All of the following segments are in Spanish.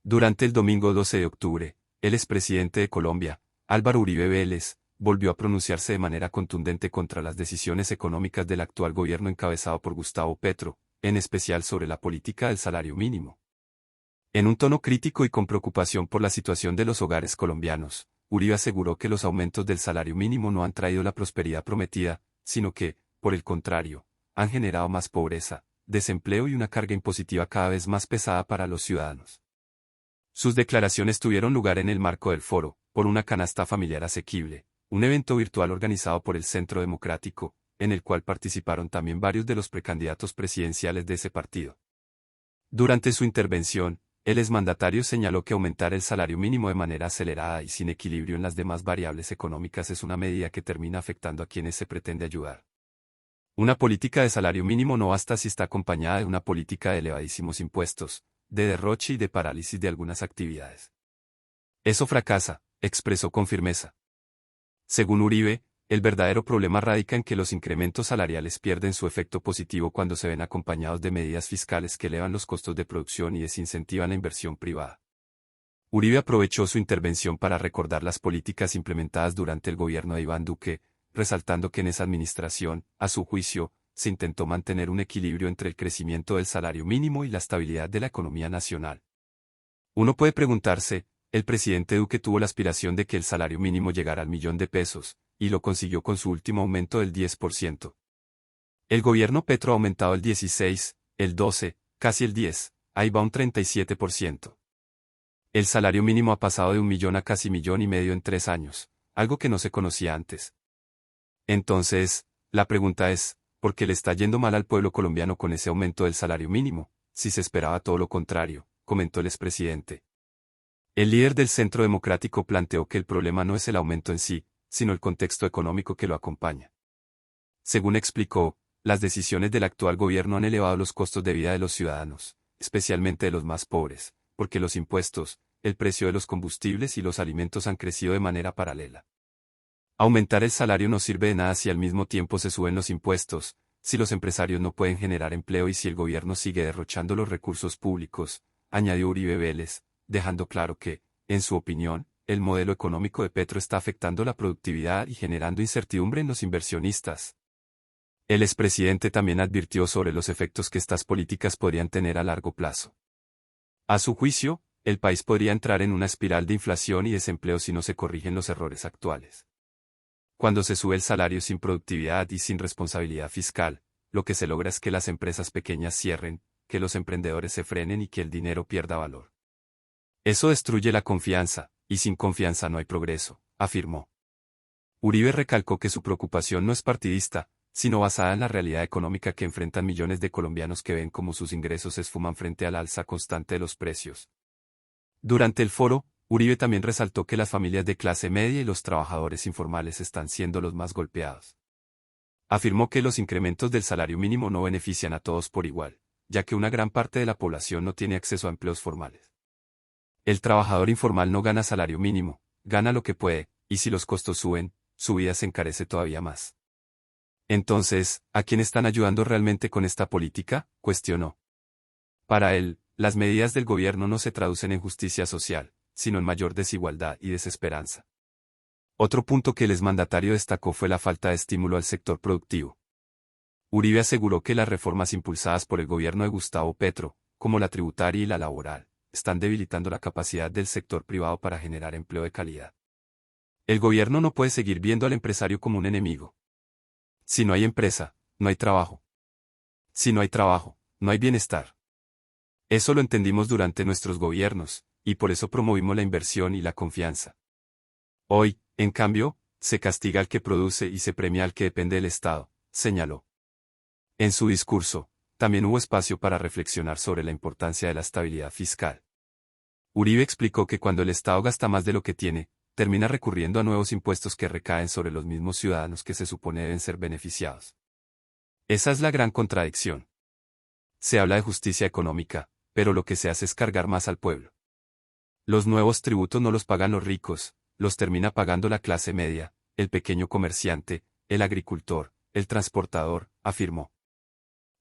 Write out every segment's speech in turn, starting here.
Durante el domingo 12 de octubre, el expresidente de Colombia, Álvaro Uribe Vélez, volvió a pronunciarse de manera contundente contra las decisiones económicas del actual gobierno encabezado por Gustavo Petro, en especial sobre la política del salario mínimo. En un tono crítico y con preocupación por la situación de los hogares colombianos, Uribe aseguró que los aumentos del salario mínimo no han traído la prosperidad prometida, sino que, por el contrario, han generado más pobreza, desempleo y una carga impositiva cada vez más pesada para los ciudadanos. Sus declaraciones tuvieron lugar en el marco del Foro, por una canasta familiar asequible, un evento virtual organizado por el Centro Democrático, en el cual participaron también varios de los precandidatos presidenciales de ese partido. Durante su intervención, el exmandatario señaló que aumentar el salario mínimo de manera acelerada y sin equilibrio en las demás variables económicas es una medida que termina afectando a quienes se pretende ayudar. Una política de salario mínimo no basta si está acompañada de una política de elevadísimos impuestos, de derroche y de parálisis de algunas actividades. Eso fracasa, expresó con firmeza. Según Uribe, el verdadero problema radica en que los incrementos salariales pierden su efecto positivo cuando se ven acompañados de medidas fiscales que elevan los costos de producción y desincentivan la inversión privada. Uribe aprovechó su intervención para recordar las políticas implementadas durante el gobierno de Iván Duque, resaltando que en esa administración, a su juicio, se intentó mantener un equilibrio entre el crecimiento del salario mínimo y la estabilidad de la economía nacional. Uno puede preguntarse, el presidente Duque tuvo la aspiración de que el salario mínimo llegara al $1.000.000, y lo consiguió con su último aumento del 10%. El gobierno Petro ha aumentado el 16, el 12, casi el 10, ahí va un 37%. El salario mínimo ha pasado de 1 millón a casi 1,5 millones en 3 años, algo que no se conocía antes. Entonces, la pregunta es, ¿por qué le está yendo mal al pueblo colombiano con ese aumento del salario mínimo, si se esperaba todo lo contrario?, comentó el expresidente. El líder del Centro Democrático planteó que el problema no es el aumento en sí, sino el contexto económico que lo acompaña. Según explicó, las decisiones del actual gobierno han elevado los costos de vida de los ciudadanos, especialmente de los más pobres, porque los impuestos, el precio de los combustibles y los alimentos han crecido de manera paralela. Aumentar el salario no sirve de nada si al mismo tiempo se suben los impuestos, si los empresarios no pueden generar empleo y si el gobierno sigue derrochando los recursos públicos, añadió Uribe Vélez, dejando claro que, en su opinión, el modelo económico de Petro está afectando la productividad y generando incertidumbre en los inversionistas. El expresidente también advirtió sobre los efectos que estas políticas podrían tener a largo plazo. A su juicio, el país podría entrar en una espiral de inflación y desempleo si no se corrigen los errores actuales. Cuando se sube el salario sin productividad y sin responsabilidad fiscal, lo que se logra es que las empresas pequeñas cierren, que los emprendedores se frenen y que el dinero pierda valor. Eso destruye la confianza, y sin confianza no hay progreso, afirmó. Uribe recalcó que su preocupación no es partidista, sino basada en la realidad económica que enfrentan millones de colombianos que ven cómo sus ingresos se esfuman frente al alza constante de los precios. Durante el foro, Uribe también resaltó que las familias de clase media y los trabajadores informales están siendo los más golpeados. Afirmó que los incrementos del salario mínimo no benefician a todos por igual, ya que una gran parte de la población no tiene acceso a empleos formales. El trabajador informal no gana salario mínimo, gana lo que puede, y si los costos suben, su vida se encarece todavía más. Entonces, ¿a quién están ayudando realmente con esta política?, cuestionó. Para él, las medidas del gobierno no se traducen en justicia social, sino en mayor desigualdad y desesperanza. Otro punto que el exmandatario destacó fue la falta de estímulo al sector productivo. Uribe aseguró que las reformas impulsadas por el gobierno de Gustavo Petro, como la tributaria y la laboral, están debilitando la capacidad del sector privado para generar empleo de calidad. El gobierno no puede seguir viendo al empresario como un enemigo. Si no hay empresa, no hay trabajo. Si no hay trabajo, no hay bienestar. Eso lo entendimos durante nuestros gobiernos, y por eso promovimos la inversión y la confianza. Hoy, en cambio, se castiga al que produce y se premia al que depende del Estado, señaló. En su discurso, también hubo espacio para reflexionar sobre la importancia de la estabilidad fiscal. Uribe explicó que cuando el Estado gasta más de lo que tiene, termina recurriendo a nuevos impuestos que recaen sobre los mismos ciudadanos que se supone deben ser beneficiados. Esa es la gran contradicción. Se habla de justicia económica, pero lo que se hace es cargar más al pueblo. Los nuevos tributos no los pagan los ricos, los termina pagando la clase media, el pequeño comerciante, el agricultor, el transportador, afirmó.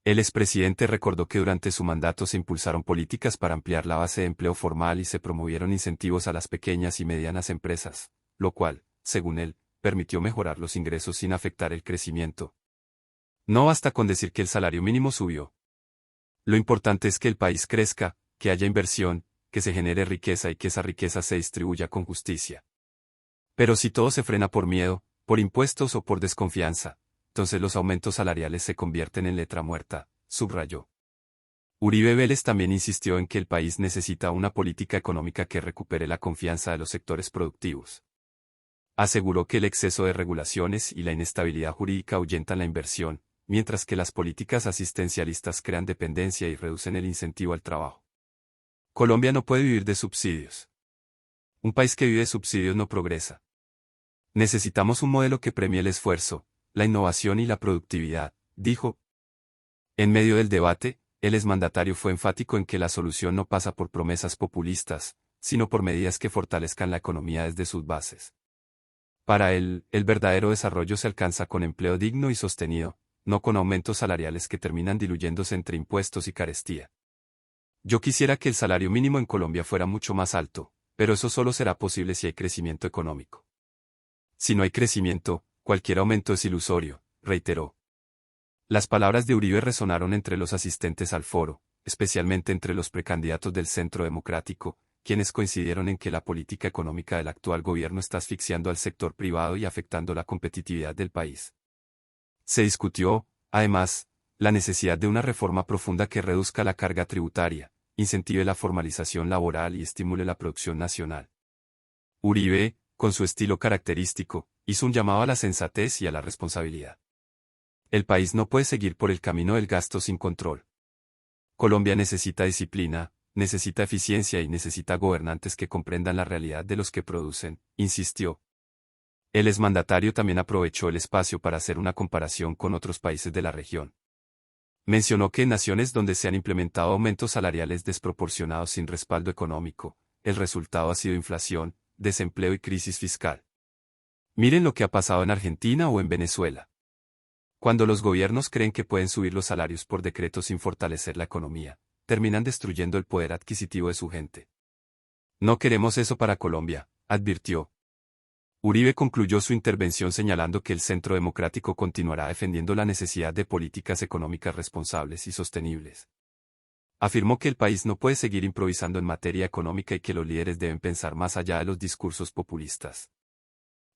El expresidente recordó que durante su mandato se impulsaron políticas para ampliar la base de empleo formal y se promovieron incentivos a las pequeñas y medianas empresas, lo cual, según él, permitió mejorar los ingresos sin afectar el crecimiento. No basta con decir que el salario mínimo subió. Lo importante es que el país crezca, que haya inversión, que se genere riqueza y que esa riqueza se distribuya con justicia. Pero si todo se frena por miedo, por impuestos o por desconfianza, entonces los aumentos salariales se convierten en letra muerta, subrayó. Uribe Vélez también insistió en que el país necesita una política económica que recupere la confianza de los sectores productivos. Aseguró que el exceso de regulaciones y la inestabilidad jurídica ahuyentan la inversión, mientras que las políticas asistencialistas crean dependencia y reducen el incentivo al trabajo. Colombia no puede vivir de subsidios. Un país que vive de subsidios no progresa. Necesitamos un modelo que premie el esfuerzo, la innovación y la productividad, dijo. En medio del debate, el exmandatario fue enfático en que la solución no pasa por promesas populistas, sino por medidas que fortalezcan la economía desde sus bases. Para él, el verdadero desarrollo se alcanza con empleo digno y sostenido, no con aumentos salariales que terminan diluyéndose entre impuestos y carestía. Yo quisiera que el salario mínimo en Colombia fuera mucho más alto, pero eso solo será posible si hay crecimiento económico. Si no hay crecimiento, cualquier aumento es ilusorio, reiteró. Las palabras de Uribe resonaron entre los asistentes al foro, especialmente entre los precandidatos del Centro Democrático, quienes coincidieron en que la política económica del actual gobierno está asfixiando al sector privado y afectando la competitividad del país. Se discutió, además, la necesidad de una reforma profunda que reduzca la carga tributaria, incentive la formalización laboral y estimule la producción nacional. Uribe, con su estilo característico, hizo un llamado a la sensatez y a la responsabilidad. El país no puede seguir por el camino del gasto sin control. Colombia necesita disciplina, necesita eficiencia y necesita gobernantes que comprendan la realidad de los que producen, insistió. El exmandatario también aprovechó el espacio para hacer una comparación con otros países de la región. Mencionó que en naciones donde se han implementado aumentos salariales desproporcionados sin respaldo económico, el resultado ha sido inflación, desempleo y crisis fiscal. Miren lo que ha pasado en Argentina o en Venezuela. Cuando los gobiernos creen que pueden subir los salarios por decreto sin fortalecer la economía, terminan destruyendo el poder adquisitivo de su gente. No queremos eso para Colombia, advirtió. Uribe concluyó su intervención señalando que el Centro Democrático continuará defendiendo la necesidad de políticas económicas responsables y sostenibles. Afirmó que el país no puede seguir improvisando en materia económica y que los líderes deben pensar más allá de los discursos populistas.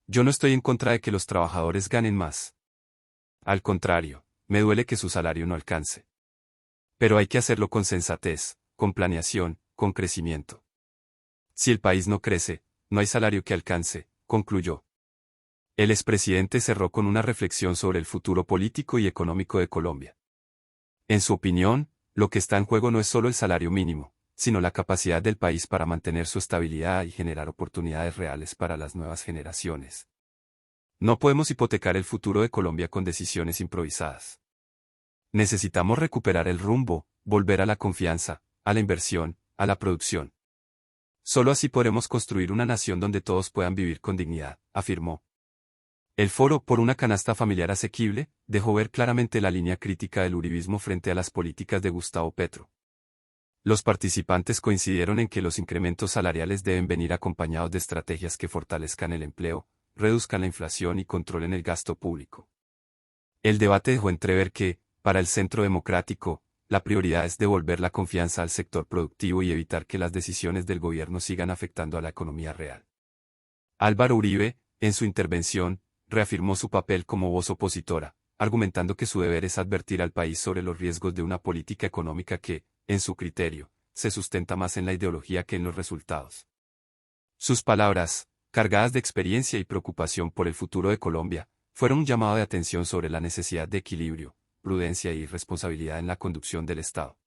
Yo no estoy en contra de que los trabajadores ganen más. Al contrario, me duele que su salario no alcance. Pero hay que hacerlo con sensatez, con planeación, con crecimiento. Si el país no crece, no hay salario que alcance, concluyó. El expresidente cerró con una reflexión sobre el futuro político y económico de Colombia. En su opinión, lo que está en juego no es solo el salario mínimo, sino la capacidad del país para mantener su estabilidad y generar oportunidades reales para las nuevas generaciones. No podemos hipotecar el futuro de Colombia con decisiones improvisadas. Necesitamos recuperar el rumbo, volver a la confianza, a la inversión, a la producción. Solo así podremos construir una nación donde todos puedan vivir con dignidad, afirmó. El foro por una canasta familiar asequible dejó ver claramente la línea crítica del uribismo frente a las políticas de Gustavo Petro. Los participantes coincidieron en que los incrementos salariales deben venir acompañados de estrategias que fortalezcan el empleo, reduzcan la inflación y controlen el gasto público. El debate dejó entrever que, para el Centro Democrático, la prioridad es devolver la confianza al sector productivo y evitar que las decisiones del gobierno sigan afectando a la economía real. Álvaro Uribe, en su intervención, reafirmó su papel como voz opositora, argumentando que su deber es advertir al país sobre los riesgos de una política económica que, en su criterio, se sustenta más en la ideología que en los resultados. Sus palabras, cargadas de experiencia y preocupación por el futuro de Colombia, fueron un llamado de atención sobre la necesidad de equilibrio, prudencia y responsabilidad en la conducción del Estado.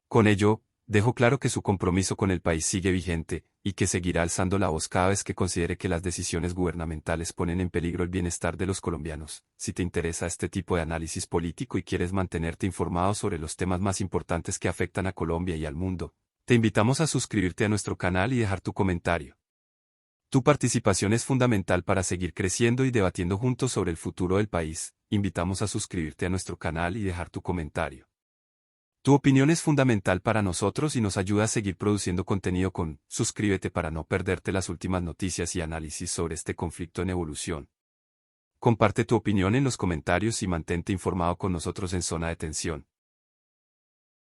Con ello, dejó claro que su compromiso con el país sigue vigente, y que seguirá alzando la voz cada vez que considere que las decisiones gubernamentales ponen en peligro el bienestar de los colombianos. Si te interesa este tipo de análisis político y quieres mantenerte informado sobre los temas más importantes que afectan a Colombia y al mundo, te invitamos a suscribirte a nuestro canal y dejar tu comentario. Tu participación es fundamental para seguir creciendo y debatiendo juntos sobre el futuro del país, invitamos a suscribirte a nuestro canal y dejar tu comentario. Tu opinión es fundamental para nosotros y nos ayuda a seguir produciendo contenido suscríbete para no perderte las últimas noticias y análisis sobre este conflicto en evolución. Comparte tu opinión en los comentarios y mantente informado con nosotros en Zona de Tensión.